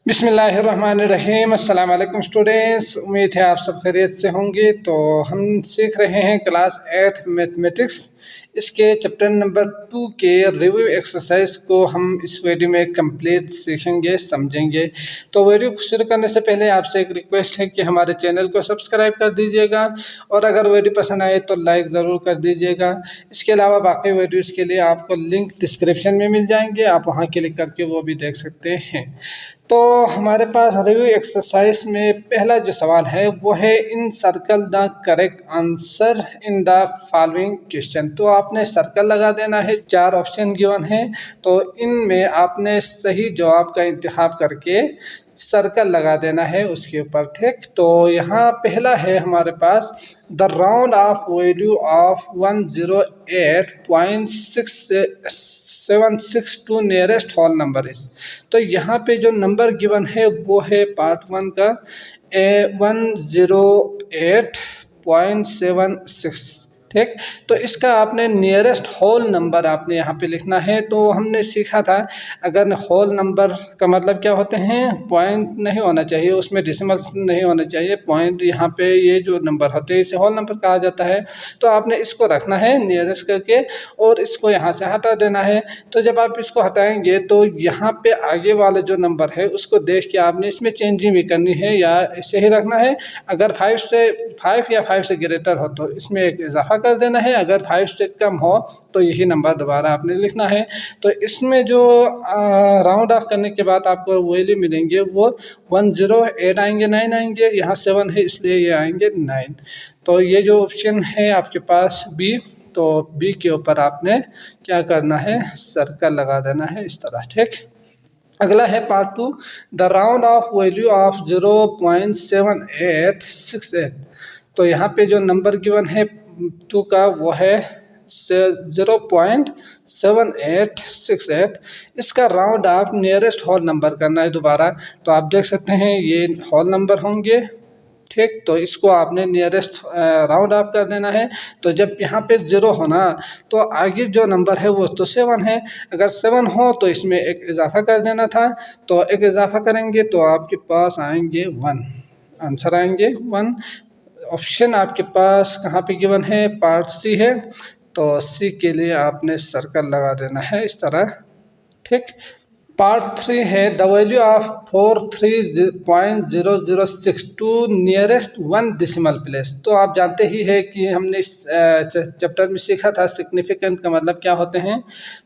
बिस्मिल्लाहिर्रहमानिर्रहीम। अस्सलाम वालेकुम स्टूडेंट्स, उम्मीद है आप सब खैरियत से होंगे। तो हम सीख रहे हैं क्लास 8 मैथमेटिक्स, इसके चैप्टर नंबर 2 के रिव्यू एक्सरसाइज को हम इस वीडियो में कंप्लीट सीखेंगे, समझेंगे। तो वीडियो शुरू करने से पहले आपसे एक रिक्वेस्ट है कि हमारे चैनल को सब्सक्राइब कर दीजिएगा और अगर वीडियो पसंद आए तो लाइक ज़रूर कर दीजिएगा। इसके अलावा बाकी वीडियोस के लिए आपको लिंक डिस्क्रिप्शन में मिल जाएंगे, आप वहां क्लिक करके वो भी देख सकते हैं। तो हमारे पास रिव्यू एक्सरसाइज में पहला जो सवाल है वो है encircle the correct answer in the following question. तो आपने सर्कल लगा देना है, 4 ऑप्शन गिवन है, तो इनमें आपने सही जवाब का इंतखाब करके सर्कल लगा देना है उसके ऊपर, ठीक। तो यहाँ पहला है हमारे पास the round off value of 108.6 to nearest whole number is. तो यहाँ पे जो नंबर गिवन है वो है पार्ट 1 का 108.76, ठीक। तो इसका आपने नियरेस्ट होल नंबर आपने यहाँ पे लिखना है। तो हमने सीखा था अगर होल नंबर का मतलब क्या होते हैं, पॉइंट नहीं होना चाहिए, उसमें डेसिमल नहीं होना चाहिए, पॉइंट यहाँ पे ये जो नंबर होते हैं इसे होल नंबर कहा जाता है। तो आपने इसको रखना है नियरेस्ट करके और इसको यहाँ से हटा देना है। तो जब आप इसको हटाएंगे तो यहाँ पे आगे वाला जो नंबर है उसको देख के आपने इसमें चेंजिंग भी करनी है या इसे ही रखना है। अगर 5 या 5 से ग्रेटर हो तो इसमें एक इजाफा कर देना है, अगर 5 से कम हो तो यही नंबर दोबारा आपने लिखना है। तो इसमें जो राउंड ऑफ करने के बाद आपको वैल्यू मिलेंगे वो 108 आएंगे, 9 आएंगे, यहाँ 7 है इसलिए ये आएंगे 9। तो ये जो ऑप्शन है आपके पास बी, तो बी के ऊपर आपने क्या करना है, सर्कल लगा देना है इस तरह, ठीक। अगला है part 2 the round off value of 0.7868। तो यहाँ पे जो नंबर गिवन है 2 का वो है 0.7868। इसका round off nearest whole number करना है दोबारा। तो आप देख सकते हैं ये होल नंबर होंगे, ठीक। तो इसको आपने नियरेस्ट राउंड ऑफ कर देना है। तो जब यहाँ पे 0 होना तो आगे जो नंबर है वो तो 7 है, अगर 7 हो तो इसमें एक इजाफा कर देना था। तो एक इजाफा करेंगे तो आपके पास आएंगे 1, आंसर आएंगे 1। ऑप्शन आपके पास कहाँ पे गिवन है, पार्ट सी है, तो सी के लिए आपने सर्कल लगा देना है इस तरह, ठीक। पार्ट 3 है the value of 43.006 to nearest 1 decimal place. तो आप जानते ही है कि हमने इस चैप्टर में सीखा था सिग्निफिकेंट का मतलब क्या होते हैं।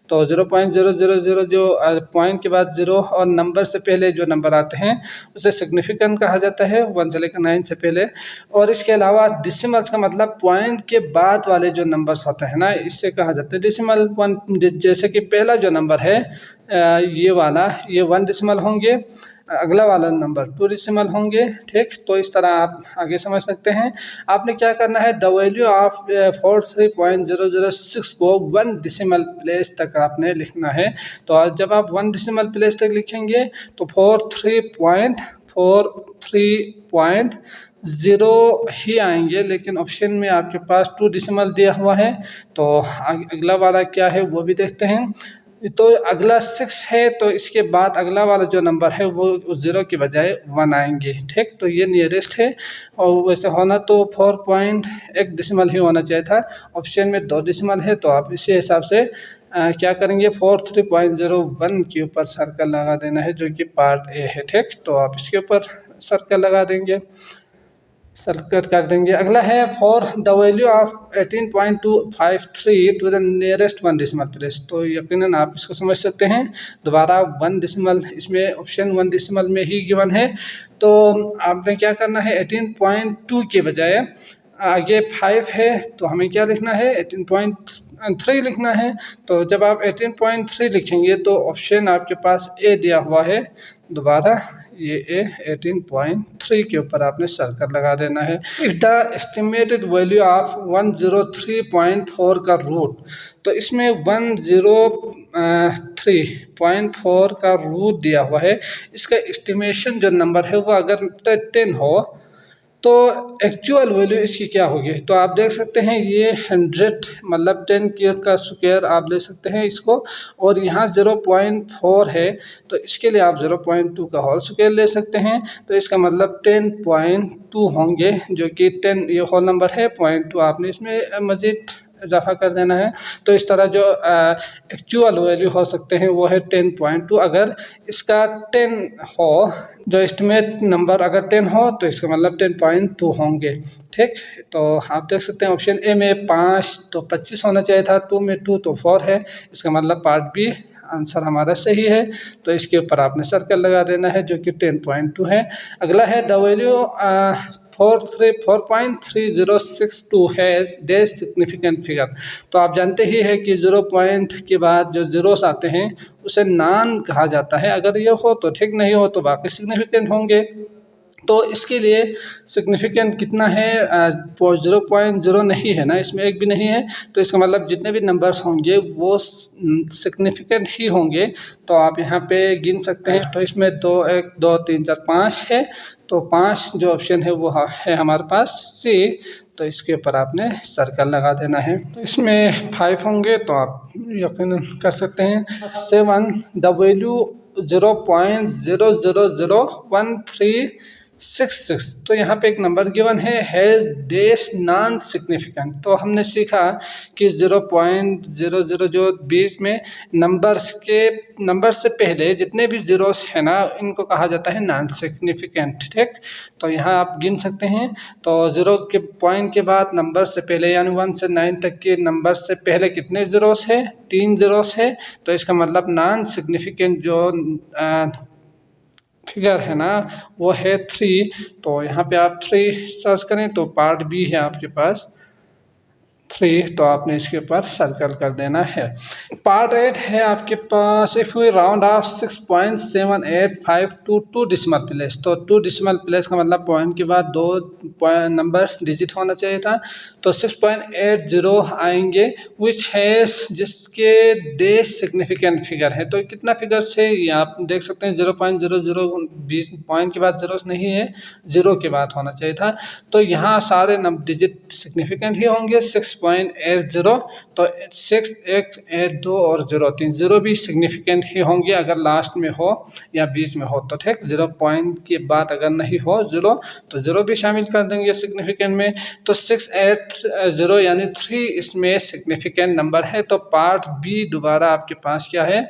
तो 0.000 जो पॉइंट के बाद 0 और नंबर से पहले जो नंबर आते हैं उसे सिग्निफिकेंट कहा जाता है, 1 से लेकर 9 से पहले। और इसके अलावा डेसिमल्स का मतलब पॉइंट के बाद वाले जो नंबर्स होते हैं ना, इससे कहा जाता है डेसिमल। जैसे कि पहला जो नंबर है ये वाला, ये 1 डेसिमल होंगे, अगला वाला नंबर 2 डेसिमल होंगे, ठीक। तो इस तरह आप आगे समझ सकते हैं। आपने क्या करना है, द वैल्यू ऑफ 43.006 को 1 डेसिमल प्लेस तक आपने लिखना है। तो जब आप 1 डेसिमल प्लेस तक लिखेंगे तो 43.0 ही आएंगे, लेकिन ऑप्शन में आपके पास 2 डेसिमल दिया हुआ है। तो अगला वाला क्या है वो भी देखते हैं। तो अगला 6 है, तो इसके बाद अगला वाला जो नंबर है वो उस 0 की बजाय 1 आएंगे, ठीक। तो ये नियरेस्ट है और वैसे होना तो 4.1 डेसिमल ही होना चाहिए था, ऑप्शन में 2 डेसिमल है। तो आप इसी हिसाब से क्या करेंगे, 43.01 के ऊपर सर्कल लगा देना है जो कि पार्ट ए है, ठीक। तो आप इसके ऊपर सर्कल लगा देंगे, सर्कल कर देंगे। अगला है for the value of 18.253 to the nearest 1 decimal place. तो यकीनन आप इसको समझ सकते हैं, दोबारा 1 डेसिमल, इसमें ऑप्शन 1 डेसिमल में ही गिवन है। तो आपने क्या करना है, 18.2 के बजाय आगे 5 है तो हमें क्या लिखना है, 18.3 लिखना है। तो जब आप 18.3 लिखेंगे तो ऑप्शन आपके पास ए दिया हुआ है, दोबारा ये ए 18.3 के ऊपर आपने सर्कल लगा देना है। If the estimated value of 103.4 का रूट, तो इसमें 103.4 का रूट दिया हुआ है। इसका एस्टिमेशन जो नंबर है वो अगर 10 हो तो एक्चुअल वैल्यू इसकी क्या होगी, तो आप देख सकते हैं ये 100 मतलब 10 का स्क्वायर आप ले सकते हैं इसको, और यहाँ 0.4 है तो इसके लिए आप 0.2 का होल स्क्वायर ले सकते हैं, तो इसका मतलब 10.2 होंगे, जो कि 10 ये होल नंबर है, 0.2 आपने इसमें मज़ीद इजाफा कर देना है। तो इस तरह जो एक्चुअल वैल्यू हो सकते हैं वो है 10.2। अगर इसका 10 हो, जो एस्टिमेट नंबर अगर 10 हो तो इसका मतलब 10.2 होंगे। ठीक, तो आप देख सकते हैं ऑप्शन ए में 5 तो 25 होना चाहिए था, 2 में 2 तो 4 है, इसका मतलब पार्ट बी आंसर हमारा सही है। तो इसके ऊपर आपने सर्कल लगा देना है जो कि 10.2 है। अगला है the value 4.3062 has dash significant figure. तो आप जानते ही है कि 0 पॉइंट के बाद जो ज़ीरोस आते हैं उसे नॉन कहा जाता है, अगर ये हो तो ठीक, नहीं हो तो बाकी सिग्निफिकेंट होंगे। तो इसके लिए सिग्निफिकेंट कितना है, 0.0 नहीं है ना, इसमें एक भी नहीं है, तो इसका मतलब जितने भी नंबर्स होंगे वो सिग्निफिकेंट ही होंगे। तो आप यहाँ पे गिन सकते हैं, तो इसमें 2 1 2 3 4 5 है, तो 5 जो ऑप्शन है वो है हमारे पास सी। तो इसके ऊपर आपने सर्कल लगा देना है। तो इसमें 5 होंगे तो आप यकीन कर सकते हैं। 7 द वैल्यू 0.0001366। तो यहाँ पे एक नंबर गिवन है हैज़ डैश नॉन सिग्निफिकेंट। तो हमने सीखा कि 0.00 जो बीच में नंबर से पहले जितने भी ज़ीरोस हैं ना, इनको कहा जाता है नॉन सिग्निफिकेंट। ठीक, तो यहाँ आप गिन सकते हैं, तो 0 के पॉइंट के बाद नंबर से पहले यानी 1 से 9 तक के नंबर से पहले कितने ज़ीरोस है, 3 ज़ीरोस है, तो इसका मतलब नॉन सिग्निफिकेंट जो फिगर है ना वो है 3। तो यहाँ पे आप 3 सर्च करें तो पार्ट बी है आपके पास 3, तो आपने इसके ऊपर सर्कल कर देना है। पार्ट 8 है आपके पास, if we round off 6.7852 to 2 decimal place. तो 2 डिसिमल प्लेस का मतलब पॉइंट के बाद 2 नंबर्स डिजिट होना चाहिए था, तो 6.80 आएंगे, विच हैज़ जिसके डैश सिग्निफिकेंट फिगर है। तो कितना फिगर से ये आप देख सकते हैं 0.00 20 पॉइंट के बाद ज़ीरो नहीं है, 0 के बाद होना चाहिए था। तो यहाँ सारे डिजिट सिग्निफिकेंट ही होंगे 6.80, तो 6 1 8 2 और 0 3 0 भी सिग्निफिकेंट ही होंगे अगर लास्ट में हो या बीच में हो। तो ठीक, 0 पॉइंट के बाद अगर नहीं हो 0 तो 0 भी शामिल कर देंगे सिग्निफिकेंट में। तो 680 यानी 3 इसमें सिग्निफिकेंट नंबर है। तो पार्ट बी दोबारा आपके पास क्या है,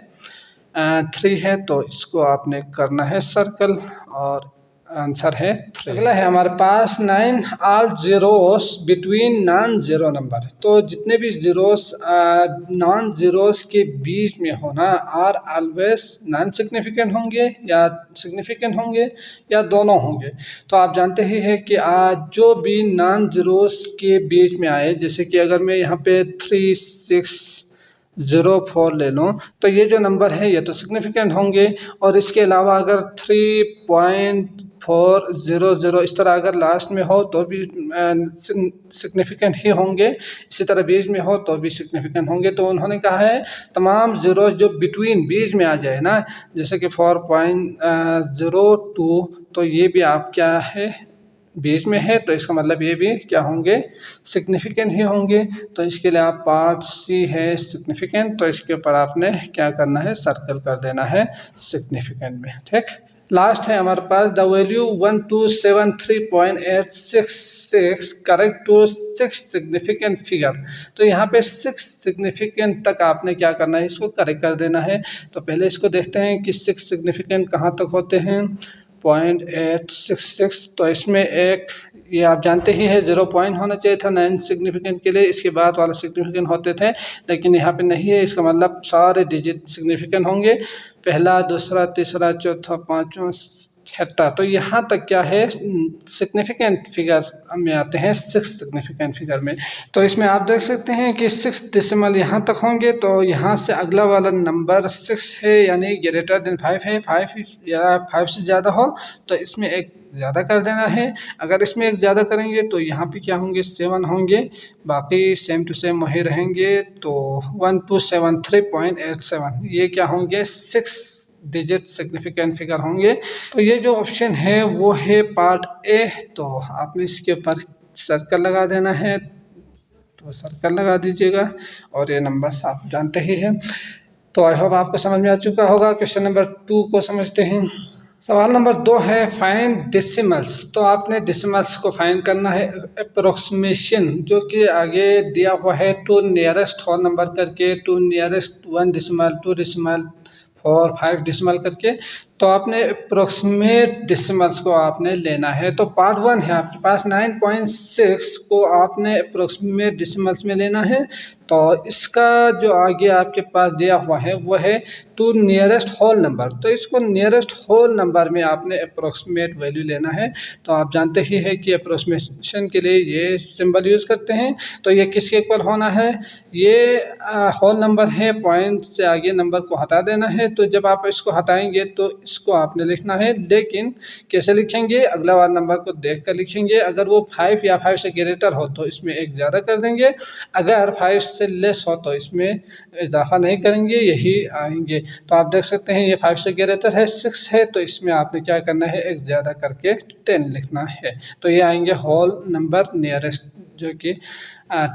3 है, तो इसको आपने करना है सर्कल और आंसर है 3। अगला है हमारे पास 9 all zeros between non zero number. तो जितने भी ज़ीरोस नॉन ज़ीरोस के बीच में होना आर ऑलवेज नॉन सिग्निफिकेंट होंगे या सिग्निफिकेंट होंगे या दोनों होंगे। तो आप जानते ही है कि जो भी नॉन ज़ीरोस के बीच में आए, जैसे कि अगर मैं यहाँ पे 3604 ले लूँ तो ये जो नंबर है ये तो सिग्निफिकेंट होंगे, और इसके अलावा अगर 3.400 इस तरह अगर लास्ट में हो तो भी सिग्निफिकेंट ही होंगे, इसी तरह बीच में हो तो भी सिग्निफिकेंट होंगे। तो उन्होंने कहा है तमाम ज़ीरोस जो बिटवीन बीच में आ जाए ना, जैसे कि 4.02, तो ये भी आप क्या है बीच में है, तो इसका मतलब ये भी क्या होंगे, सिग्निफिकेंट ही होंगे। तो इसके लिए आप पार्ट सी है सिग्निफिकेंट, तो इसके ऊपर आपने क्या करना है, सर्कल कर देना है सिग्निफिकेंट में। ठीक, लास्ट है हमारे पास the value 1273.866 correct to 6 significant figure. तो यहाँ पे 6 सिग्निफिकेंट तक आपने क्या करना है, इसको करेक्ट कर देना है। तो पहले इसको देखते हैं कि 6 सिग्निफिकेंट कहाँ तक होते हैं, 0.866। तो इसमें एक ये आप जानते ही है 0 पॉइंट होना चाहिए था 9 सिग्निफिकेंट के लिए, इसके बाद वाला सिग्निफिकेंट होते थे, लेकिन यहाँ पे नहीं है। इसका मतलब सारे डिजिट सिग्निफिकेंट होंगे, पहला दूसरा तीसरा चौथा पाँचवा छठा। तो यहाँ तक क्या है सिग्निफिकेंट फिगर में आते हैं 6 सिग्निफिकेंट फिगर में। तो इसमें आप देख सकते हैं कि 6 डेसिमल यहाँ तक होंगे, तो यहाँ से अगला वाला नंबर 6 है यानी ग्रेटर देन 5 है, 5 या 5 से ज़्यादा हो तो इसमें एक ज़्यादा कर देना है। अगर इसमें एक ज़्यादा करेंगे तो यहाँ पे क्या होंगे 7 होंगे, बाकी सेम टू सेम वही रहेंगे। तो 1273.87 ये क्या होंगे 6 डिजिट सिग्निफिकेंट फिगर होंगे। तो ये जो ऑप्शन है वो है पार्ट ए। तो आपने इसके ऊपर सर्कल लगा देना है, तो सर्कल लगा दीजिएगा और ये नंबर्स आप जानते ही हैं। तो आई होप आपको समझ में आ चुका होगा। क्वेश्चन नंबर 2 को समझते हैं। सवाल नंबर 2 है फाइंड डेसिमल्स। तो आपने डेसिमल्स को फाइंड करना है अप्रोक्सीमेशन, जो कि आगे दिया हुआ है टू नियरेस्ट होल नंबर करके, to nearest 1 decimal, 2 decimal, 4, 5 decimal करके। तो आपने अप्रोक्सीमेट डेसिमल्स को आपने लेना है। तो पार्ट 1 है आपके पास 9.6 को आपने अप्रोक्सीमेट डेसिमल्स में लेना है। तो इसका जो आगे आपके पास दिया हुआ है वो है टू नियरेस्ट होल नंबर। तो इसको नियरेस्ट होल नंबर में आपने अप्रोक्सीमेट वैल्यू लेना है। तो आप जानते ही हैं कि अप्रोक्सीमेशन के लिए ये सिंबल यूज़ करते हैं। तो ये किसके इक्वल होना है, ये होल नंबर है, पॉइंट से आगे नंबर को हटा देना है। तो जब आप इसको हटाएंगे तो इसको आपने लिखना है, लेकिन कैसे लिखेंगे, अगला वाला नंबर को देख कर लिखेंगे। अगर वो 5 या 5 से ग्रेटर हो तो इसमें एक ज़्यादा कर देंगे, अगर 5 से लेस हो तो इसमें इजाफा नहीं करेंगे, यही आएंगे। तो आप देख सकते हैं ये 5 से ग्रेटर है, 6 है, तो इसमें आपने क्या करना है, एक ज़्यादा करके 10 लिखना है। तो ये आएंगे होल नंबर नियरेस्ट, जो कि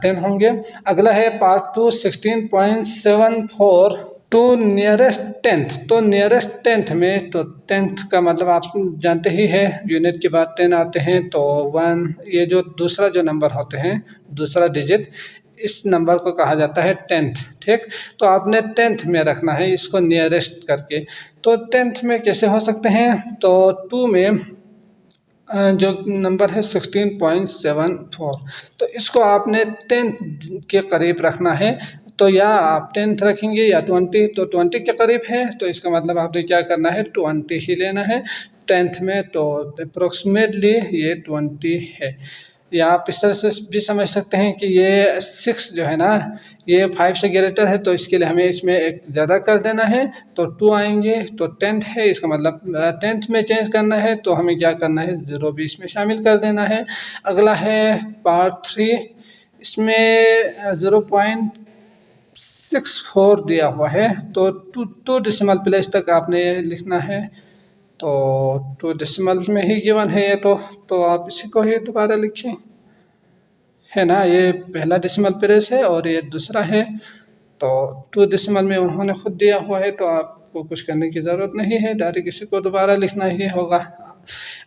10 होंगे। अगला है पार्ट 2 16.74 टू नियरेस्ट 10th। तो नियरेस्ट 10th में, तो 10th का मतलब आप जानते ही है, यूनिट के बाद 10 आते हैं। तो 1, ये जो दूसरा जो नंबर होते हैं, दूसरा डिजिट, इस नंबर को कहा जाता है 10th। ठीक, तो आपने 10th में रखना है इसको नियरेस्ट करके। तो 10th में कैसे हो सकते हैं, तो 2 में जो नंबर है 16.74, तो इसको आपने 10th के करीब रखना है। तो या आप 10th रखेंगे या 20, तो 20 के करीब है, तो इसका मतलब आपने क्या करना है, 20 ही लेना है 10th में। तो अप्रोक्सीमेटली ये 20 है। या आप इस तरह से भी समझ सकते हैं कि ये 6 जो है ना, ये 5 से ग्रेटर है, तो इसके लिए हमें इसमें एक ज़्यादा कर देना है, तो 2 आएंगे। तो 10th है, इसका मतलब 10th में चेंज करना है, तो हमें क्या करना है, 0 भी इसमें शामिल कर देना है। अगला है पार्ट 3, इसमें 0.64 दिया हुआ है। तो 2 डेसिमल प्लेस तक आपने लिखना है। तो 2 डेसिमल्स में ही गिवन है ये, तो आप इसी को ही दोबारा लिखें, है ना। ये पहला डेसिमल प्लेस है और ये दूसरा है। तो 2 डेसिमल में उन्होंने खुद दिया हुआ है, तो आपको कुछ करने की ज़रूरत नहीं है, डायरेक्ट इसी को दोबारा लिखना ही होगा।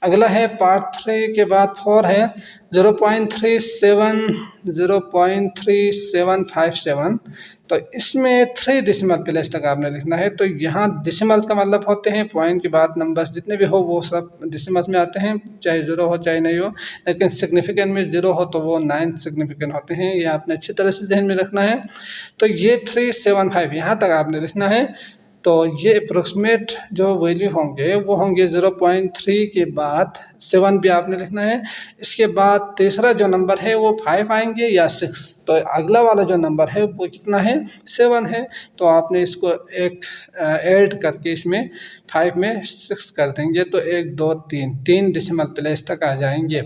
अगला है पार्ट 3 के बाद 4 है 0.3757। तो इसमें 3 डेसिमल प्लेस तक आपने लिखना है। तो यहाँ डेसिमल का मतलब होते हैं पॉइंट के बाद नंबर्स जितने भी हो वो सब डेसिमल्स में आते हैं, चाहे 0 हो चाहे नहीं हो। लेकिन सिग्निफिकेंट में 0 हो तो वो 9 सिग्निफिकेंट होते हैं, ये आपने अच्छी तरह से जहन में रखना है। तो ये 375 यहाँ तक आपने लिखना है। तो ये अप्रोक्सीमेट जो वैल्यू होंगे वो होंगे 0.3 के बाद 7 भी आपने लिखना है। इसके बाद तीसरा जो नंबर है वो 5 आएंगे या 6। तो अगला वाला जो नंबर है वो कितना है, 7 है। तो आपने इसको एक ऐड करके इसमें 5 में 6 कर देंगे, तो 1 2 3 डेसिमल प्लेस तक आ जाएंगे।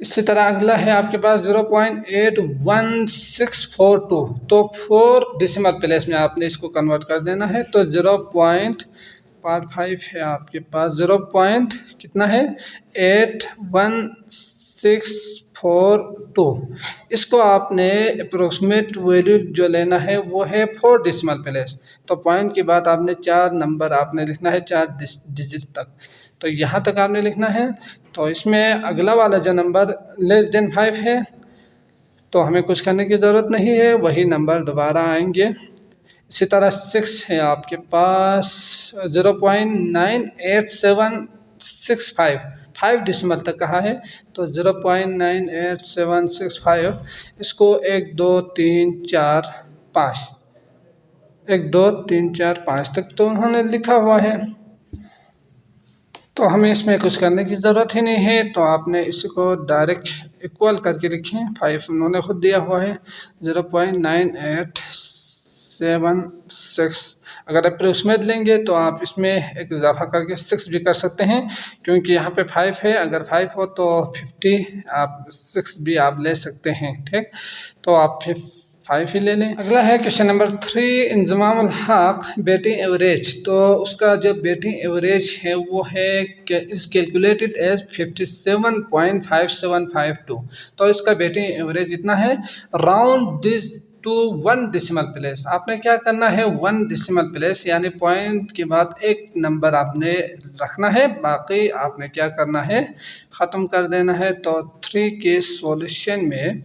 इसी तरह अगला है आपके पास 0.81642। तो 4 डेसिमल प्लेस में आपने इसको कन्वर्ट कर देना है। तो पार्ट 5 है आपके पास 0. कितना है, 81642। इसको आपने अप्रोक्सीमेट वैल्यू जो लेना है वो है 4 डेसिमल प्लेस। तो पॉइंट के बाद आपने 4 नंबर आपने लिखना है, 4 डिजिट तक। तो यहाँ तक आपने लिखना है। तो इसमें अगला वाला जो नंबर लेस देन 5 है, तो हमें कुछ करने की ज़रूरत नहीं है, वही नंबर दोबारा आएंगे। इसी तरह 6 है आपके पास 0.98765, 5 डेसिमल तक कहा है। तो 0.98765, इसको 1 2 3 4 5, 1 2 3 4 5 तक तो उन्होंने लिखा हुआ है, तो हमें इसमें कुछ करने की ज़रूरत ही नहीं है। तो आपने इसको डायरेक्ट इक्वल करके लिखें, 5 उन्होंने खुद दिया हुआ है 0.9876। अगर अप्रोक्सीमेट लेंगे तो आप इसमें एक इजाफा करके 6 भी कर सकते हैं, क्योंकि यहाँ पे 5 है। अगर 5 हो तो 50, आप 6 भी आप ले सकते हैं। ठीक, तो आप 5 ही ले लें। अगला है क्वेश्चन नंबर 3, इंजमामुल हक बेटिंग एवरेज। तो उसका जो बेटिंग एवरेज है वो है इज कैलकुलेटेड एज 57.5752। तो इसका बेटिंग एवरेज इतना है। Round this to 1 decimal place. आपने क्या करना है, 1 डेसिमल प्लेस यानी पॉइंट के बाद एक नंबर आपने रखना है, बाकी आपने क्या करना है, ख़त्म कर देना है। तो 3 के सॉल्यूशन में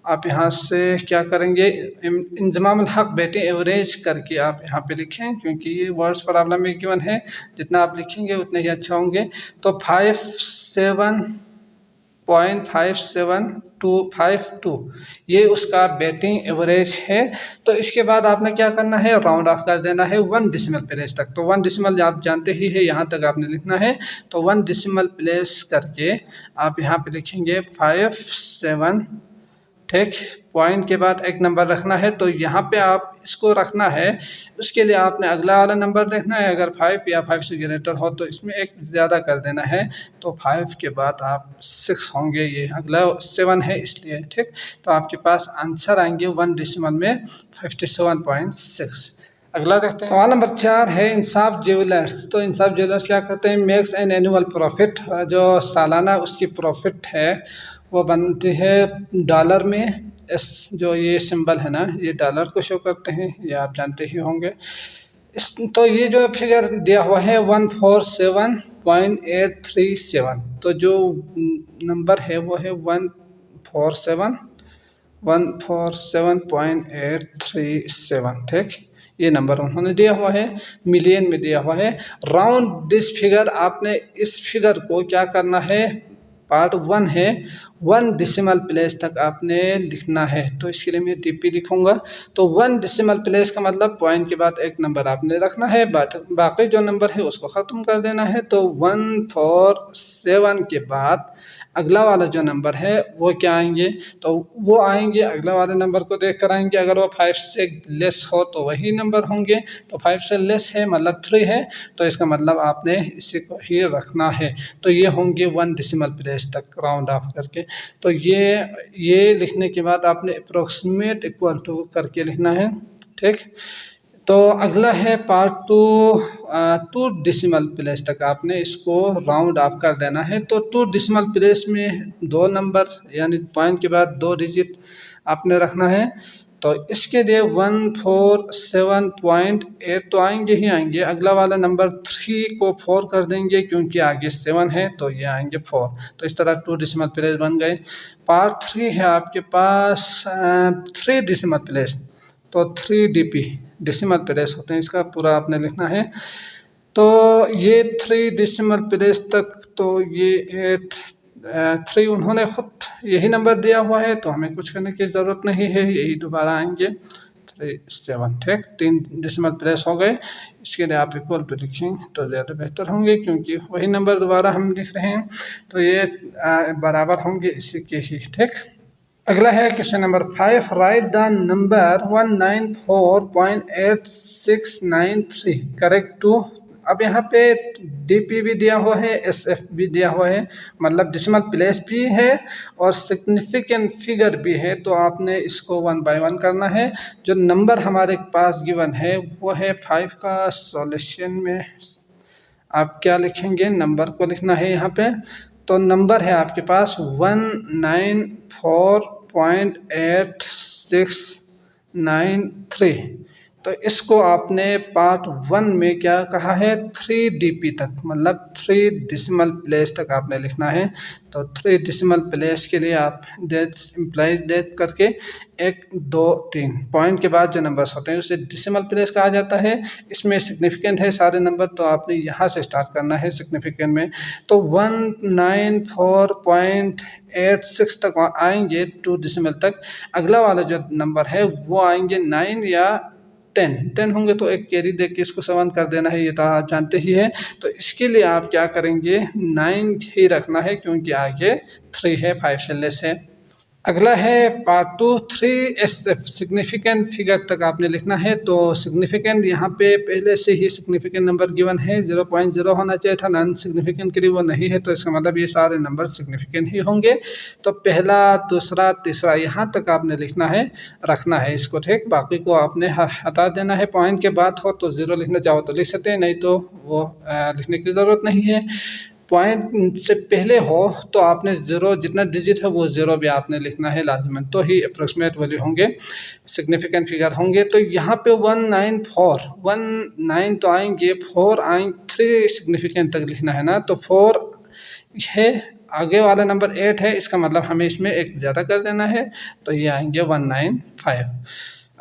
आप यहाँ से क्या करेंगे, इंजमामुल हक बेटिंग एवरेज करके आप यहाँ पे लिखें, क्योंकि ये वर्ड्स प्रॉब्लम में गिवन है, जितना आप लिखेंगे उतने ही अच्छा होंगे। तो 57.5752 ये उसका बेटिंग एवरेज है। तो इसके बाद आपने क्या करना है, राउंड ऑफ कर देना है 1 डेसिमल प्लेस तक। तो 1 डेसिमल आप जानते ही है, यहाँ तक आपने लिखना है। तो 1 डेसिमल प्लेस करके आप यहाँ पे लिखेंगे 57, ठीक, पॉइंट के बाद एक नंबर रखना है। तो यहाँ पे आप इसको रखना है, उसके लिए आपने अगला वाला नंबर देखना है। अगर 5 या 5 से ग्रेटर हो तो इसमें एक ज़्यादा कर देना है। तो 5 के बाद आप 6 होंगे, ये अगला 7 है इसलिए, ठीक। तो आपके पास आंसर आएंगे 1 डेसिमल में 57.6। अगला देखते हैं, सवाल नंबर 4 है इंसाफ ज्वेलर्स। तो इंसाफ ज्वेलर्स क्या करते हैं, मेक्स एन एनुअल प्रॉफिट, जो सालाना उसकी प्रॉफिट है वो बनती है डॉलर में। एस जो ये सिंबल है ना, ये डॉलर को शो करते हैं, ये आप जानते ही होंगे। तो ये जो फिगर दिया हुआ है 147.837, तो जो नंबर है वो है 147.837, ठीक। ये नंबर उन्होंने दिया हुआ है, मिलियन में दिया हुआ है। राउंड दिस फिगर, आपने इस फिगर को क्या करना है, पार्ट 1 है, 1 डेसिमल प्लेस तक आपने लिखना है। तो इसके लिए मैं DP लिखूंगा। तो 1 डेसिमल प्लेस का मतलब पॉइंट के बाद एक नंबर आपने रखना है, बाकी जो नंबर है उसको ख़त्म कर देना है। तो 147 के बाद अगला वाला जो नंबर है वो क्या आएंगे, तो वो आएंगे अगला वाले नंबर को देख कर आएंगे। अगर वो 5 से लेस हो तो वही नंबर होंगे। तो 5 से लेस है मतलब 3 है, तो इसका मतलब आपने इसी को ही रखना है। तो ये होंगे 1 डेसिमल प्लेस तक राउंड ऑफ करके। तो ये लिखने के बाद आपने अप्रोक्सीमेट इक्वल टू करके लिखना है, ठीक। तो अगला है पार्ट 2 डेसिमल प्लेस तक आपने इसको राउंड ऑफ कर देना है। तो 2 डेसिमल प्लेस में 2 नंबर यानी पॉइंट के बाद 2 डिजिट आपने रखना है। तो इसके लिए 147.8 तो आएंगे ही आएंगे। अगला वाला नंबर 3 को 4 कर देंगे, क्योंकि आगे 7 है तो ये आएंगे 4। तो इस तरह 2 डेसिमल प्लेस बन गए। पार्ट 3 है आपके पास 3 डेसिमल प्लेस। तो 3 DP डेसिमल प्लेस होते हैं, इसका पूरा आपने लिखना है। तो ये 3 डेसिमल प्लेस तक, तो ये 3 उन्होंने खुद यही नंबर दिया हुआ है, तो हमें कुछ करने की ज़रूरत नहीं है, यही दोबारा आएंगे 3 7, ठीक। 3 डेसिमल प्लेस हो गए। इसके लिए आप इक्वल टू लिखें तो ज़्यादा बेहतर होंगे, क्योंकि वही नंबर दोबारा हम लिख रहे हैं, तो ये बराबर होंगे इसी के ही, ठीक। अगला है question number 5, write the number 194.8693 correct to. अब यहाँ पे DP भी दिया हुआ है, SF भी दिया हुआ है, मतलब डेसिमल प्लेस भी है और सिग्निफिकेंट फिगर भी है। तो आपने इसको 1 बाय 1 करना है। जो नंबर हमारे पास गिवन है वो है 5 का सॉल्यूशन में आप क्या लिखेंगे, नंबर को लिखना है यहाँ पे। तो नंबर है आपके पास 194.8693। तो इसको आपने पार्ट 1 में क्या कहा है, 3 DP तक, मतलब 3 डेसिमल प्लेस तक आपने लिखना है। तो 3 डेसिमल प्लेस के लिए आप डेट इम्प्लाइज डेट करके 1 2 3 पॉइंट के बाद जो नंबर्स होते हैं उसे डेसिमल प्लेस कहा जाता है। इसमें सिग्निफिकेंट है सारे नंबर, तो आपने यहाँ से स्टार्ट करना है सिग्निफिकेंट में। तो 194.86 तक आएंगे 2 डेसिमल तक। अगला वाला जो नंबर है वो आएंगे 9 या 10 होंगे, तो एक कैरी देख के इसको 7 कर देना है, ये तो आप जानते ही है। तो इसके लिए आप क्या करेंगे, 9 ही रखना है, क्योंकि आगे 3 है, 5 से लेस है। अगला है पार्ट 2 3SF सिग्निफिकेंट फिगर तक आपने लिखना है। तो सिग्निफिकेंट यहाँ पे पहले से ही सिग्निफिकेंट नंबर गिवन है, 0.0 होना चाहिए था, नॉन सिग्निफिकेंट के लिए वो नहीं है, तो इसका मतलब ये सारे नंबर सिग्निफिकेंट ही होंगे। तो पहला, दूसरा, तीसरा यहाँ तक आपने लिखना है, रखना है इसको, ठीक। बाकी को आपने हटा देना है। पॉइंट के बाद हो तो 0 लिखना चाहो तो लिख सकते हैं, नहीं तो वो लिखने की ज़रूरत नहीं है। पॉइंट से पहले हो तो आपने 0 जितना डिजिट है वो 0 भी आपने लिखना है लाजमन, तो ही अप्रोक्सीमेट वैल्यू होंगे, सिग्निफिकेंट फिगर होंगे। तो यहाँ पे 19 तो आएंगे, 4 आएंगे, 3 सिग्निफिकेंट तक लिखना है ना, तो 4 है, आगे वाला नंबर 8 है, इसका मतलब हमें इसमें एक ज़्यादा कर देना है, तो ये आएंगे 195।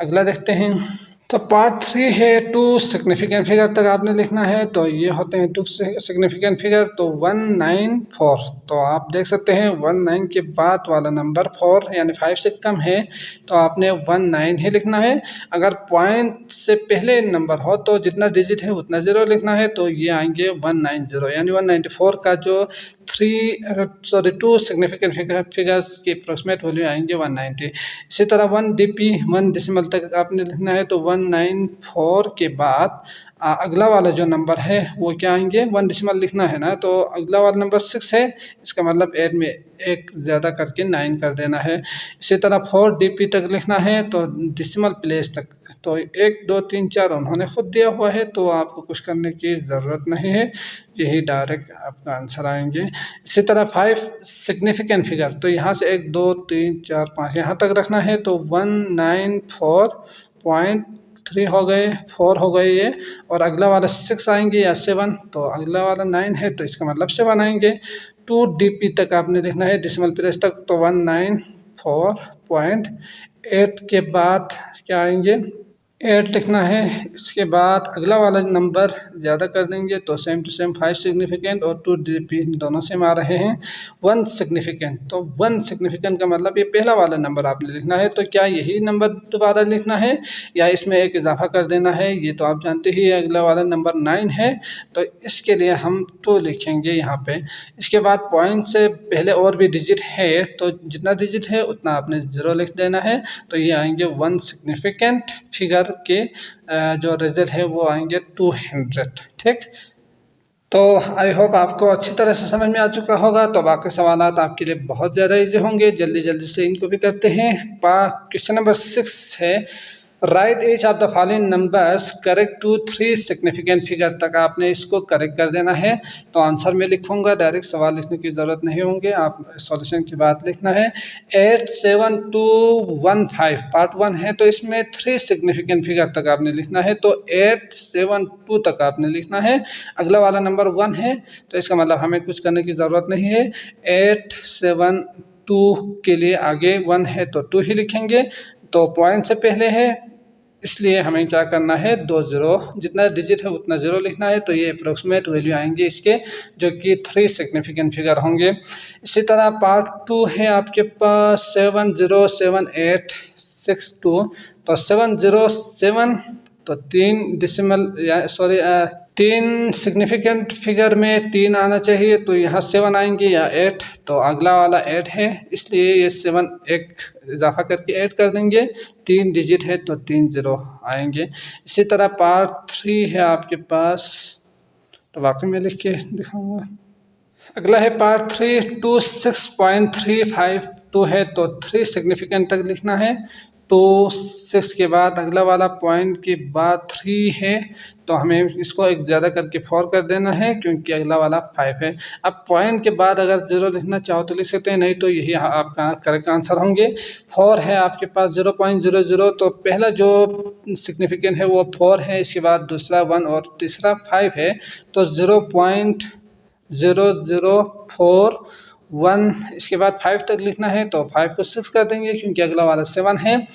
अगला देखते हैं। तो पार्ट 3 है 2 सिग्निफिकेंट फिगर तक आपने लिखना है। तो ये होते हैं 2 सिग्निफिकेंट फिगर। तो 194, तो आप देख सकते हैं 19 के बाद वाला नंबर 4 यानी 5 से कम है, तो आपने 19 ही लिखना है। अगर पॉइंट से पहले नंबर हो तो जितना डिजिट है उतना 0 लिखना है, तो ये आएंगे 190 यानी 194 का जो 2 सिग्निफिकेंट फिगर्स की अप्रोक्सीमेट वैल्यू आएंगे 190। इसी तरह 1 DP 1 डेसिमल तक आपने लिखना है। तो 194 के बाद अगला वाला जो नंबर है वो क्या आएंगे, 1 डेसिमल लिखना है ना, तो अगला वाला नंबर 6 है, इसका मतलब 8 में एक ज़्यादा करके 9 कर देना है। इसी तरह 4 DP तक लिखना है, तो डेसिमल प्लेस तक, तो 1 2 3 4 उन्होंने खुद दिया हुआ है, तो आपको कुछ करने की ज़रूरत नहीं है, यही डायरेक्ट आपका आंसर आएंगे। इसी तरह 5 सिग्निफिकेंट फिगर, तो यहाँ से 1 2 3 4 5 यहाँ तक रखना है। तो 194.3 हो गए, 4 हो गए ये, और अगला वाला 6 आएंगे या 7, तो अगला वाला 9 है, तो इसका मतलब 7 आएंगे। 2 DP तक आपने लिखना है डेसिमल प्लेस तक, तो 194.8 के बाद क्या आएंगे, 8 लिखना है। इसके बाद अगला वाला नंबर ज़्यादा कर देंगे, तो सेम टू सेम 5 सिग्निफिकेंट और 2 DP दोनों सेम आ रहे हैं। 1 सिग्निफिकेंट, तो 1 सिग्निफिकेंट का मतलब ये पहला वाला नंबर आपने लिखना है। तो क्या यही नंबर दोबारा लिखना है या इसमें एक इजाफा कर देना है, ये तो आप जानते ही है। अगला वाला नंबर 9 है, तो इसके लिए हम 2 लिखेंगे यहाँ पे। इसके बाद पॉइंट से पहले और भी डिजिट है, तो जितना डिजिट है उतना आपने 0 लिख देना है, तो ये आएंगे 1 सिग्निफिकेंट फिगर के जो रिजल्ट है वो आएंगे 200, ठीक। तो आई होप आपको अच्छी तरह से समझ में आ चुका होगा। तो बाकी सवालात आपके लिए बहुत ज़्यादा इजी होंगे, जल्दी जल्दी से इनको भी करते हैं। क्वेश्चन नंबर 6 है, write each of the following numbers correct to 3 significant figure तक आपने इसको करेक्ट कर देना है। तो आंसर में लिखूंगा, डायरेक्ट सवाल लिखने की ज़रूरत नहीं होंगे, आप सॉल्यूशन की बात लिखना है। 87215 पार्ट 1 है, तो इसमें 3 सिग्निफिकेंट फिगर तक आपने लिखना है, तो 872 तक आपने लिखना है। अगला वाला नंबर 1 है, तो इसका मतलब हमें कुछ करने की ज़रूरत नहीं है। 872 के लिए आगे 1 है तो 2 ही लिखेंगे, तो पॉइंट से पहले है इसलिए हमें क्या करना है, 2 0, जितना डिजिट है उतना 0 लिखना है। तो ये अप्रोक्सीमेट वैल्यू आएंगे इसके, जो कि 3 सिग्निफिकेंट फिगर होंगे। इसी तरह पार्ट 2 है आपके पास 707862, तो 707, तो 3 डेसिमल या सॉरी 3 सिग्निफिकेंट फिगर में 3 आना चाहिए, तो यहाँ 7 आएंगे या 8, तो अगला वाला 8 है, इसलिए ये 7 एक इजाफा करके 8 कर देंगे। 3 डिजिट है तो 3 0 आएंगे। इसी तरह पार्ट 3 है आपके पास, तो वाकई में लिख के दिखाऊंगा। अगला है पार्ट 3 26.352 है, तो 3 सिग्निफिकेंट तक लिखना है। तो 6 के बाद अगला वाला पॉइंट के बाद 3 है, तो हमें इसको एक ज़्यादा करके 4 कर देना है, क्योंकि अगला वाला 5 है। अब पॉइंट के बाद अगर 0 लिखना चाहो तो लिख सकते हैं, नहीं तो यही आपका करेक्ट आंसर होंगे। 4 है आपके पास 0.00, तो पहला जो सिग्निफिकेंट है वो 4 है, इसके बाद दूसरा 1 और तीसरा 5 है, तो 0.0041, इसके बाद 5 तक लिखना है, तो 5 को 6 कर देंगे क्योंकि अगला वाला 7 है।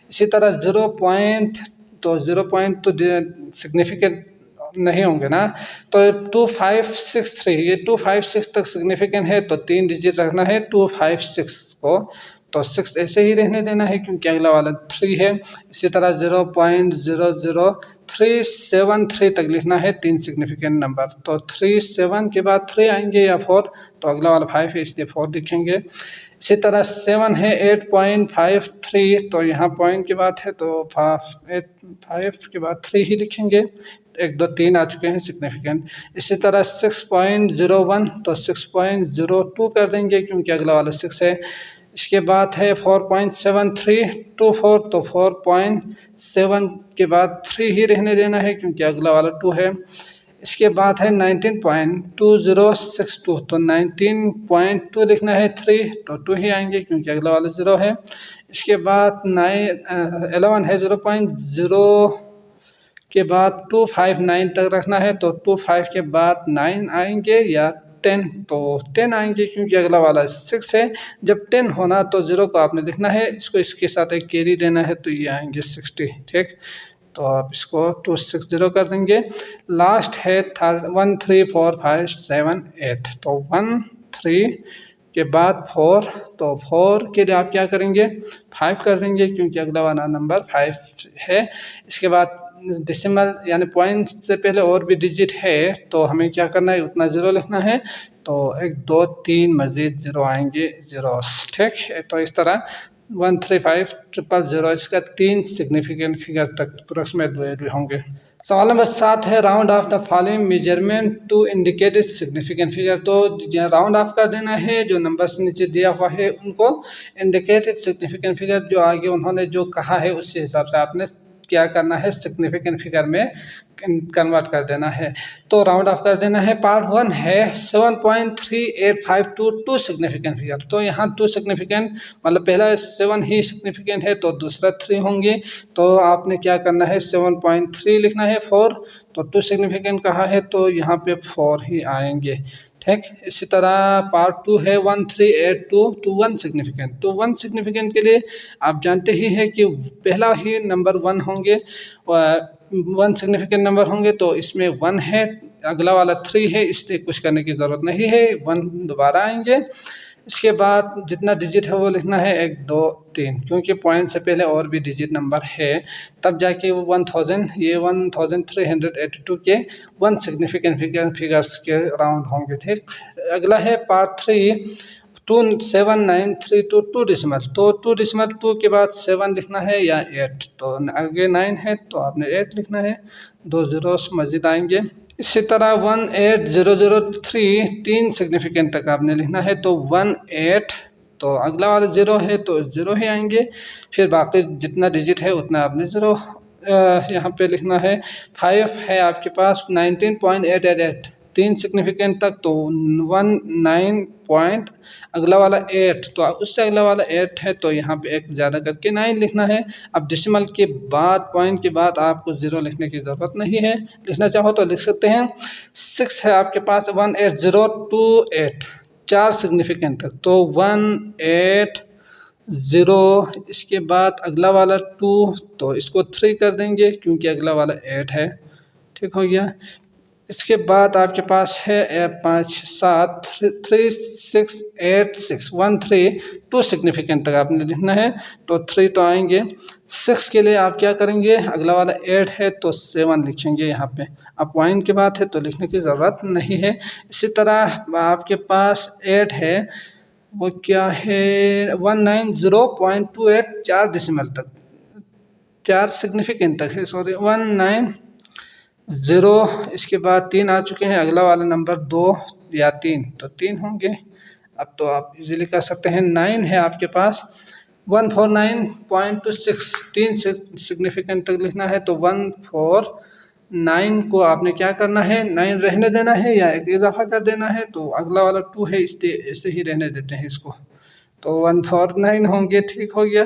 इसी तरह 0 पॉइंट तो सिग्निफिकेंट नहीं होंगे ना, तो 2563, ये 256 तक सिग्निफिकेंट है, तो 3 डिजिट रखना है 256 को, तो 6 ऐसे ही रहने देना है क्योंकि अगला वाला 3 है। इसी तरह 0.00373 तक लिखना है 3 सिग्निफिकेंट नंबर, तो 37 के बाद 3 आएंगे या 4, तो अगला वाला 5 है इसलिए 4 लिखेंगे। इसी तरह 7 है 8.53, तो यहाँ पॉइंट की बात है तो 8.5 के बाद 3 ही लिखेंगे, 1 2 3 आ चुके हैं सिग्निफिकेंट। इसी तरह 6.01, तो 6.02 कर देंगे क्योंकि अगला वाला 6 है। इसके बाद है 4.7324, तो 4.7 के बाद 3 ही रहने देना है क्योंकि अगला वाला 2 है। इसके बाद है 19.2062, तो 19.2 लिखना है, 3 तो 2 ही आएंगे क्योंकि अगला वाला 0 है। इसके बाद 11 है 0.0 के बाद 259 तक रखना है, तो 25 के बाद 9 आएंगे या 10, तो 10 आएंगे क्योंकि अगला वाला 6 है। जब 10 होना तो 0 को आपने लिखना है, इसको इसके साथ एक कैरी देना है, तो ये आएंगे 60, ठीक। तो आप इसको 260 कर देंगे। लास्ट है 1 3 4 5 7 8, तो 1 3 के बाद 4, तो 4 के लिए आप क्या करेंगे 5 कर देंगे क्योंकि अगला वाला नंबर 5 है। इसके बाद डेसिमल यानी पॉइंट से पहले और भी डिजिट है तो हमें क्या करना है उतना 0 लिखना है, तो 1 2 3 मज़ीद 0 आएंगे, 0, ठीक है। तो इस तरह 135000 इसका 3 सिग्निफिकेंट फिगर तक अप्रोक्सीमेट वैल्यू होंगे। सवाल नंबर 7 है round off the following measurement to indicate significant figure. तो राउंड ऑफ कर देना है, जो नंबर्स नीचे दिया हुआ है उनको इंडिकेटेड सिग्निफिकेंट फिगर जो आगे उन्होंने जो कहा है उस हिसाब से आपने क्या करना है सिग्निफिकेंट फिगर में कन्वर्ट कर देना है। तो राउंड ऑफ कर देना है। पार्ट 1 है 7.3852 सिग्निफिकेंट फिगर। तो यहाँ 2 सिग्निफिकेंट मतलब पहला 7 ही सिग्निफिकेंट है तो दूसरा 3 होंगे, तो आपने क्या करना है 7.3 लिखना है 4, तो 2 सिग्निफिकेंट कहा है तो यहाँ पे 4 ही आएंगे, ठीक। इसी तरह पार्ट 2 है 1382 टू 1 सिग्निफिकेंट। तो 1 सिग्निफिकेंट के लिए आप जानते ही हैं कि पहला ही नंबर 1 होंगे, 1 सिग्निफिकेंट नंबर होंगे, तो इसमें 1 है, अगला वाला 3 है, इसलिए कुछ करने की ज़रूरत नहीं है, 1 दोबारा आएंगे। इसके बाद जितना डिजिट है वो लिखना है 1 2 3, क्योंकि पॉइंट से पहले और भी डिजिट नंबर है, तब जाके वो 1000 ये 1382 के 1 सिग्निफिकेंट फिगर्स के राउंड होंगे, ठीक। अगला है पार्ट 3 27932 2 डिसिमल। तो 2 डिसिमल 2 के बाद 7 लिखना है या 8, तो आगे 9 है तो आपने 8 लिखना है, 2 zeros मजीद आएंगे। इसी तरह 18003 3 सिग्निफिकेंट तक आपने लिखना है, तो 18, तो अगला वाला 0 है तो 0 ही आएंगे, फिर बाकी जितना डिजिट है उतना आपने 0 यहाँ पे लिखना है। 5 है आपके पास 19.888 3 सिग्निफिकेंट तक, तो 19 पॉइंट अगला वाला 8, तो उससे अगला वाला 8 है तो यहाँ पे एक ज़्यादा करके 9 लिखना है। अब डिसिमल के बाद पॉइंट के बाद आपको 0 लिखने की ज़रूरत नहीं है, लिखना चाहो तो लिख सकते हैं। 6 है आपके पास 18028 4 सिग्निफिकेंट तक, तो 180, इसके बाद अगला वाला 2, तो इसको 3 कर देंगे क्योंकि अगला वाला 8 है, ठीक हो गया। इसके बाद आपके पास है 5 7 3686 132 सिग्निफिकेंट तक आपने लिखना है, तो 3 तो आएंगे। 6 के लिए आप क्या करेंगे, अगला वाला 8 है तो 7 लिखेंगे यहाँ पे, अब पॉइंट की बात है तो लिखने की ज़रूरत नहीं है। इसी तरह आपके पास 8 है वो क्या है 190.28 4 डिसिमल तक 4 सिग्निफिकेंट तक है, सॉरी 190। इसके बाद 3 आ चुके हैं, अगला वाला नंबर 2 या 3, तो 3 होंगे। अब तो आप इजीली कर सकते हैं। 9 है आपके पास 149.26 3 सिग्निफिकेंट तक लिखना है, तो 149 को आपने क्या करना है 9 रहने देना है या एक इजाफा कर देना है, तो अगला वाला 2 है इससे ही रहने देते हैं इसको, तो 149 होंगे, ठीक हो गया।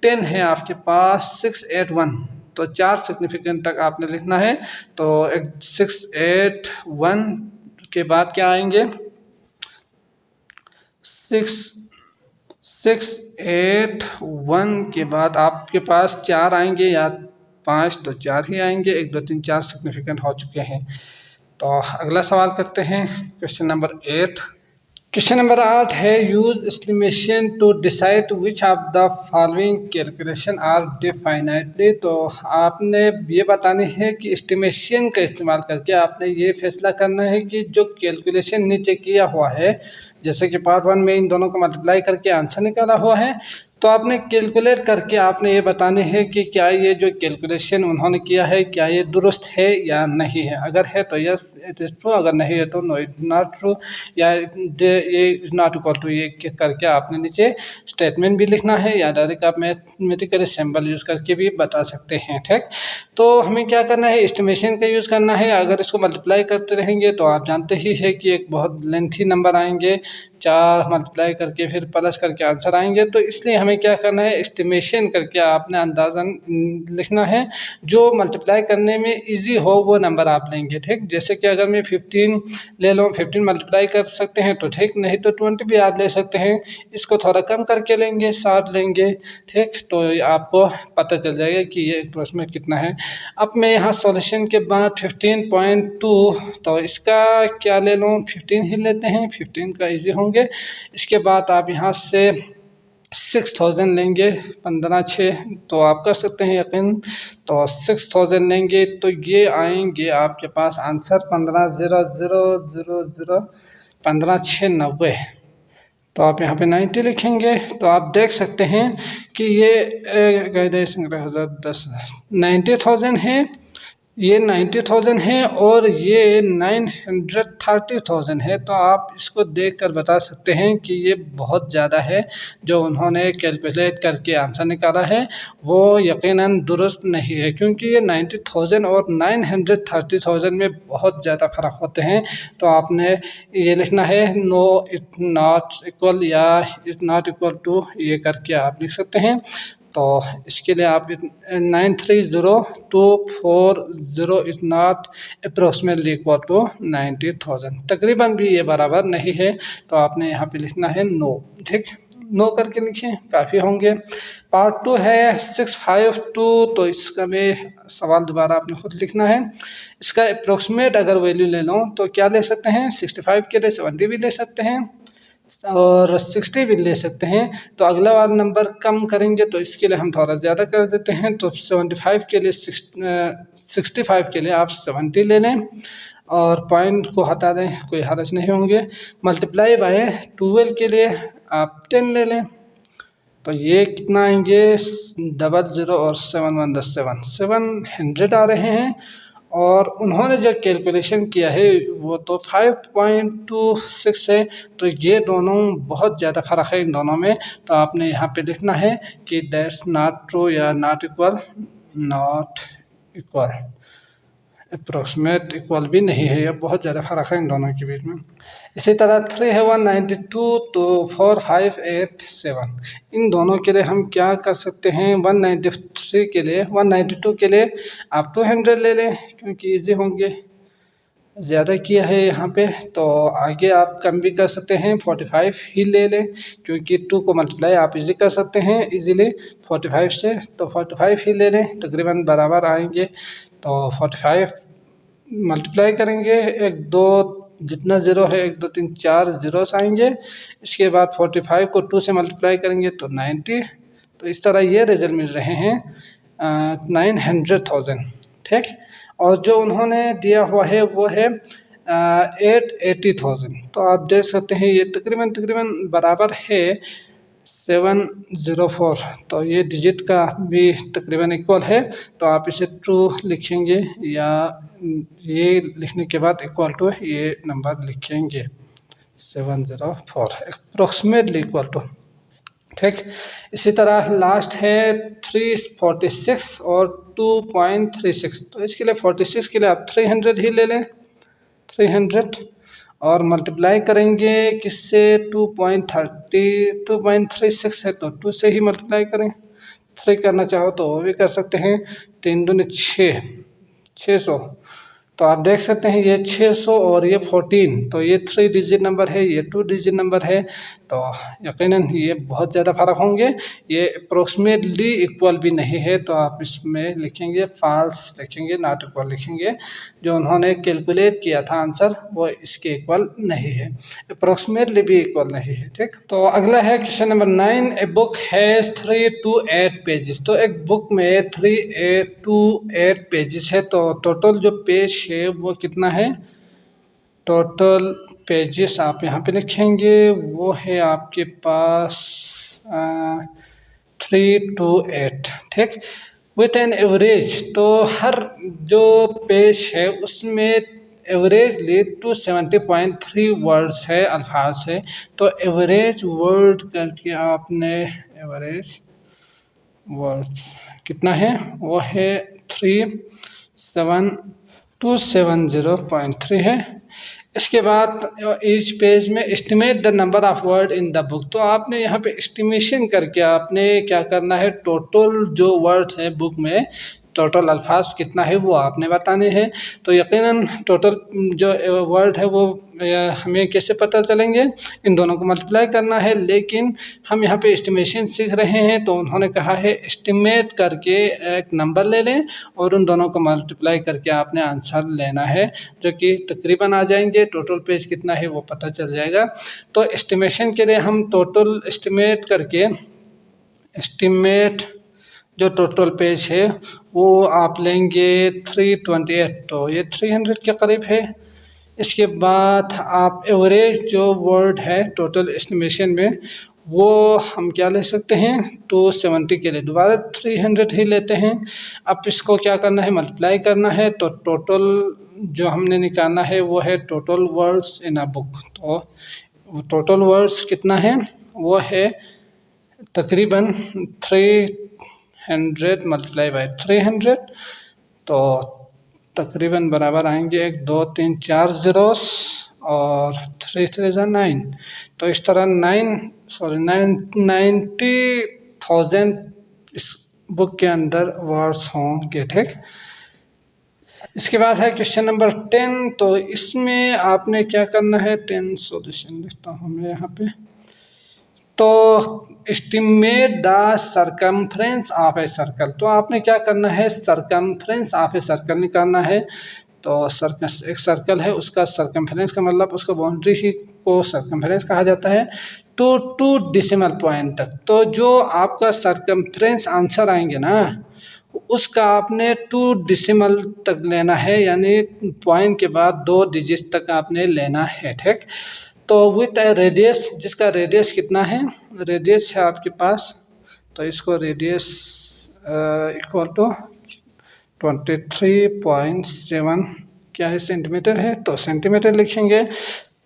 10 है आपके पास 681, तो 4 सिग्निफिकेंट तक आपने लिखना है, तो 681 के बाद क्या आएंगे 681 के बाद आपके पास 4 आएंगे या 5, तो 4 ही आएंगे, 1 2 3 4 सिग्निफिकेंट हो चुके हैं। तो अगला सवाल करते हैं क्वेश्चन नंबर 8। क्वेश्चन नंबर 8 है use estimation to decide which of the following calculation are definitely. तो आपने ये बतानी है कि एस्टिमेशन का इस्तेमाल करके आपने ये फैसला करना है कि जो कैलकुलेशन नीचे किया हुआ है, जैसे कि पार्ट 1 में इन दोनों को मल्टीप्लाई करके आंसर निकाला हुआ है, तो आपने कैलकुलेट करके आपने ये बताने हैं कि क्या ये जो कैलकुलेशन उन्होंने किया है क्या ये दुरुस्त है या नहीं है। अगर है तो यस इट इज़ ट्रू, अगर नहीं है तो नो इट नॉट ट्रू, या ये इज़ नॉट इक्वल टू ये करके आपने नीचे स्टेटमेंट भी लिखना है, या डायरेक्ट आप मैथमेटिकल सिंबल यूज़ करके भी बता सकते हैं। ठीक, तो हमें क्या करना है, एस्टिमेशन का यूज़ करना है। अगर इसको मल्टीप्लाई करते रहेंगे तो आप जानते ही है कि एक बहुत लेंथी नंबर आएंगे, 4 मल्टीप्लाई करके फिर प्लस करके आंसर आएंगे। तो इसलिए हमें क्या करना है, एस्टिमेशन करके आपने अंदाज़न लिखना है, जो मल्टीप्लाई करने में इजी हो वो नंबर आप लेंगे। ठीक, जैसे कि अगर मैं 15 ले लूँ, 15 मल्टीप्लाई कर सकते हैं तो ठीक, नहीं तो 20 भी आप ले सकते हैं। इसको थोड़ा कम करके लेंगे, 60 लेंगे। ठीक, तो आपको पता चल जाएगा कि ये इसमें कितना है। अब मैं यहाँ सॉल्यूशन के बाद 15.2, तो इसका क्या ले लूँ, 15 ही लेते हैं, 15 का इजी होंगे। इसके बाद आप यहाँ से 6000 लेंगे, 15×6 तो आप कर सकते हैं यकीन। तो 6000 लेंगे तो ये आएंगे आपके पास आंसर 15,000,000, 15,690। तो आप यहाँ पे 90 लिखेंगे तो आप देख सकते हैं कि ये 90,000 है, ये 90,000 है और ये 930,000 है। तो आप इसको देखकर बता सकते हैं कि ये बहुत ज़्यादा है। जो उन्होंने कैलकुलेट करके आंसर निकाला है वो यकीनन दुरुस्त नहीं है, क्योंकि ये 90,000 और 930,000 में बहुत ज़्यादा फ़र्क होते हैं। तो आपने ये लिखना है नो इट नॉट इक्वल या इट नॉट इक्वल टू, ये करके आप लिख सकते हैं। तो इसके लिए आप 930,240 is not approximately equal to 90,000, तकरीबन भी ये बराबर नहीं है। तो आपने यहाँ पे लिखना है नो। ठीक, नो करके लिखें, काफ़ी होंगे। पार्ट 2 है 652, तो इसका में सवाल दोबारा आपने खुद लिखना है। इसका अप्रोक्सीमेट अगर वैल्यू ले लो तो क्या ले सकते हैं, 65 के लिए 70 भी ले सकते हैं और 60 भी ले सकते हैं। तो अगला वाला नंबर कम करेंगे तो इसके लिए हम थोड़ा ज़्यादा कर देते हैं। तो 75 के लिए 65 के लिए आप 70 ले लें और पॉइंट को हटा दें, कोई हर्ज नहीं होंगे। मल्टीप्लाई बाय 12 के लिए आप 10 ले लें, तो ये कितना आएंगे, 00 और 7 700 आ रहे हैं। और उन्होंने जो कैलकुलेशन किया है वो तो 5.26 है। तो ये दोनों बहुत ज़्यादा फ़र्क है इन दोनों में। तो आपने यहाँ पे लिखना है कि दैट्स नॉट ट्रू या नॉट इक्वल, अप्रोक्सीमेट इक्वल भी नहीं है, ये बहुत ज़्यादा फ़र्क है इन दोनों के बीच में। इसी तरह 3 है 192 तो 4587, इन दोनों के लिए हम क्या कर सकते हैं, 193 के लिए 192 के लिए आप 200 ले लें क्योंकि इजी होंगे, ज़्यादा किया है यहाँ पे। तो आगे आप कम भी कर सकते हैं, 45 ही ले लें क्योंकि 2 को मल्टीप्लाई आप इजी कर सकते हैं इजीली 45 से। तो 45 ही ले लें, तकरीबन बराबर आएंगे। तो 45 मल्टीप्लाई करेंगे, 1 2 जितना ज़ीरो है 1 2 3 4 ज़ीरोस आएंगे। इसके बाद 45 को 2 से मल्टीप्लाई करेंगे तो 90। तो इस तरह ये रिजल्ट मिल रहे हैं 900,000। ठीक, और जो उन्होंने दिया हुआ है वो है 880,000। तो आप देख सकते हैं ये तकरीबन बराबर है 704। तो ये डिजिट का भी तकरीबन इक्वल है। तो आप इसे ट्रू लिखेंगे या ये लिखने के बाद इक्वल टू ये नंबर लिखेंगे 704, अप्रोक्सीमेटली इक्वल टू। ठीक, इसी तरह लास्ट है 346 और 2.36। तो इसके लिए 46 के लिए आप 300 ही ले लें, 300 और मल्टीप्लाई करेंगे किससे, 2.36 है तो 2 से ही मल्टीप्लाई करें। 3 करना चाहो तो वो भी कर सकते हैं, 3 दूनी 6, 600। तो आप देख सकते हैं ये 600 और ये 14, तो ये 3 डिजिट नंबर है, ये 2 डिजिट नंबर है, तो यकीनन ये बहुत ज़्यादा फ़र्क होंगे। ये अप्रोक्सीमेटली इक्वल भी नहीं है, तो आप इसमें लिखेंगे फॉल्स, लिखेंगे नॉट इक्वल लिखेंगे। जो उन्होंने कैलकुलेट किया था आंसर वो इसके इक्वल नहीं है, अप्रोक्सीमेटली भी इक्वल नहीं है। ठीक, तो अगला है question number 9। A book has 3 to 8 pages. तो एक बुक में 3 to 8 पेजेस है, तो टोटल जो पेज है वो कितना है? टोटल पेजेस आप यहाँ पे लिखेंगे वो है आपके पास 3 to 8। ठीक, विथ एन एवरेज, तो हर जो पेज है उसमें एवरेजली 270.3 वर्ड्स है, अल्फाज है। तो एवरेज वर्ड करके आपने एवरेज वर्ड्स कितना है वो है 270.3 है। इसके बाद ईच पेज में estimate the number of word in the book. तो आपने यहाँ पे एस्टिमेशन करके आपने क्या करना है, टोटल जो वर्ड है बुक में, टोटल अल्फाज कितना है वो आपने बताने हैं। तो यकीनन टोटल जो वर्ड है वो हमें कैसे पता चलेंगे, इन दोनों को मल्टीप्लाई करना है। लेकिन हम यहाँ पे एस्टिमेशन सीख रहे हैं, तो उन्होंने कहा है एस्टिमेट करके एक नंबर ले लें और उन दोनों को मल्टीप्लाई करके आपने आंसर लेना है, जो कि तकरीबन आ जाएंगे। टोटल पेज कितना है वो पता चल जाएगा। तो एस्टिमेशन के लिए हम टोटल एस्टिमेट करके, एस्टिमेट जो टोटल पेज है वो आप लेंगे 328, तो ये 300 के करीब है। इसके बाद आप एवरेज जो वर्ड है टोटल एस्टिमेशन में वो हम क्या ले सकते हैं, 270 के लिए दोबारा 300 ही लेते हैं। अब इसको क्या करना है, मल्टीप्लाई करना है। तो टोटल जो हमने निकालना है वो है total words in a book. तो टोटल वर्ड्स कितना है वो है तकरीबन 300 मल्टीप्लाई बाय 300, तो तकरीबन बराबर आएंगे 1 2 3 4 ज़ीरोस और 3 3 9। तो इस तरह 90,000 इस बुक के अंदर वर्ड्स होंगे। ठीक, इसके बाद है क्वेश्चन नंबर 10। तो इसमें आपने क्या करना है, 10 सॉल्यूशन लिखता हूँ मैं यहाँ पे। तो estimate the circumference of a circle. तो आपने क्या करना है, सरकमफ्रेंस ऑफ ए सर्कल निकालना है। तो एक सर्कल है, उसका सरकमफ्रेंस का मतलब उसका बाउंड्री ही को सरकमफ्रेंस कहा जाता है, तो 2 डेसिमल पॉइंट तक। तो जो आपका सरकमफ्रेंस आंसर आएंगे ना, उसका आपने 2 डेसिमल तक लेना है, यानी पॉइंट के बाद 2 डिजिट तक आपने लेना है। ठीक, तो विथ रेडियस, जिसका रेडियस कितना है, रेडियस है आपके पास, तो इसको रेडियस इक्वल टू 23.7 क्या है, सेंटीमीटर है, तो सेंटीमीटर लिखेंगे।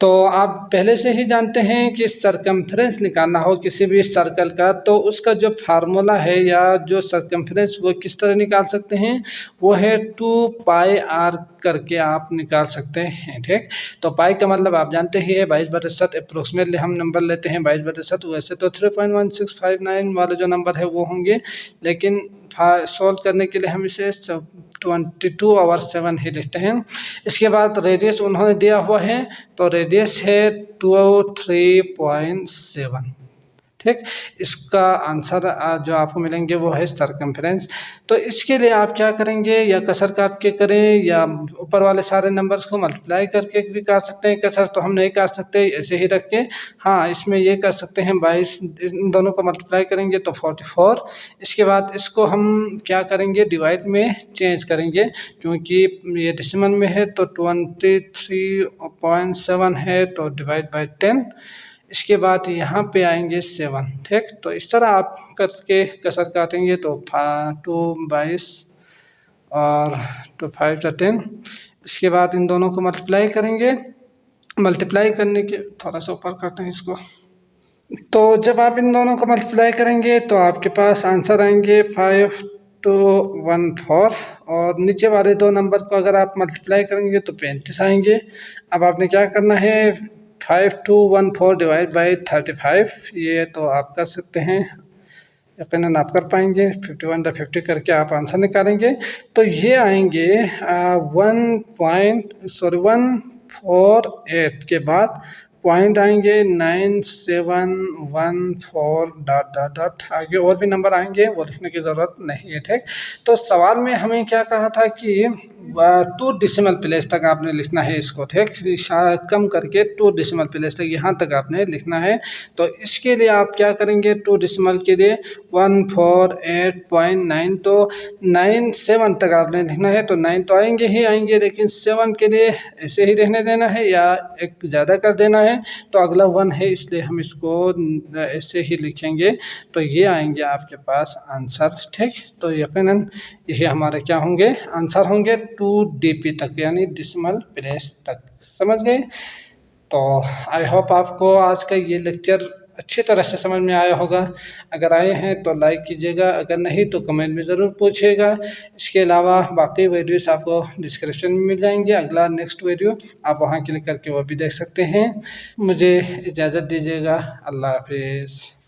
तो आप पहले से ही जानते हैं कि सरकमफ्रेंस निकालना हो किसी भी सर्कल का, तो उसका जो फार्मूला है या जो सरकमफ्रेंस वो किस तरह निकाल सकते हैं, वो है 2πr करके आप निकाल सकते हैं। ठीक, तो पाई का मतलब आप जानते ही है 22/7, अप्रोक्सीमेटली हम नंबर लेते हैं 22/7। वैसे तो 3.1659 वाले जो नंबर है वो होंगे, लेकिन सॉल्व करने के लिए हम इसे 22/7 ही लिखते हैं। इसके बाद रेडियस उन्होंने दिया हुआ है, तो रेडियस है 203.7। ठीक, इसका आंसर जो आपको मिलेंगे वो है सरकमफ्रेंस। तो इसके लिए आप क्या करेंगे, या कसर काट के करें या ऊपर वाले सारे नंबर्स को मल्टीप्लाई करके भी कर सकते हैं। कसर तो हम नहीं कर सकते, ऐसे ही रख के। हाँ, इसमें ये कर सकते हैं 22, इन दोनों को मल्टीप्लाई करेंगे तो 44। इसके बाद इसको हम क्या करेंगे, डिवाइड में चेंज करेंगे, क्योंकि ये डेसिमल में है तो 23.7 है, तो डिवाइड बाई 10। इसके बाद यहाँ पे आएंगे 7। ठीक, तो इस तरह आप करके कसर काटेंगे तो 2 22 और 2 5 10। इसके बाद इन दोनों को मल्टीप्लाई करेंगे। मल्टीप्लाई करने के थोड़ा सा ऊपर करते हैं इसको। तो जब आप इन दोनों को मल्टीप्लाई करेंगे तो आपके पास आंसर आएंगे 5214, और नीचे वाले दो नंबर को अगर आप मल्टीप्लाई करेंगे तो 35 आएंगे। अब आपने क्या करना है, 5214 डिवाइड बाई 35, ये तो आप कर सकते हैं यकीनन आप कर पाएंगे। 51/50 करके आप आंसर निकालेंगे तो ये आएंगे 1.148 के बाद पॉइंट आएंगे 9714 डॉट डॉट डॉट, आगे और भी नंबर आएंगे, वो लिखने की ज़रूरत नहीं है। ठीक, तो सवाल में हमें क्या कहा था कि 2 डेसिमल प्लेस तक आपने लिखना है इसको। ठीक, कम करके 2 डेसिमल प्लेस तक यहाँ तक आपने लिखना है। तो इसके लिए आप क्या करेंगे, 2 डेसिमल के लिए 148.9 तो 97 तक आपने लिखना है। तो 9 तो आएंगे ही आएंगे, लेकिन 7 के लिए ऐसे ही रहने देना है या एक ज़्यादा कर देना है। तो अगला 1 है, इसलिए हम इसको ऐसे ही लिखेंगे। तो ये आएंगे आपके पास आंसर। ठीक, तो यकीनन यही हमारे क्या होंगे, आंसर होंगे 2 DP तक, यानी डेसिमल प्लेस तक। समझ गए? तो आई होप आपको आज का ये लेक्चर अच्छी तरह से समझ में आया होगा। अगर आए हैं तो लाइक कीजिएगा, अगर नहीं तो कमेंट में ज़रूर पूछिएगा। इसके अलावा बाकी वीडियोस आपको डिस्क्रिप्शन में मिल जाएंगे। अगला नेक्स्ट वीडियो आप वहाँ क्लिक करके वो भी देख सकते हैं। मुझे इजाज़त दीजिएगा। अल्लाह हाफिज़।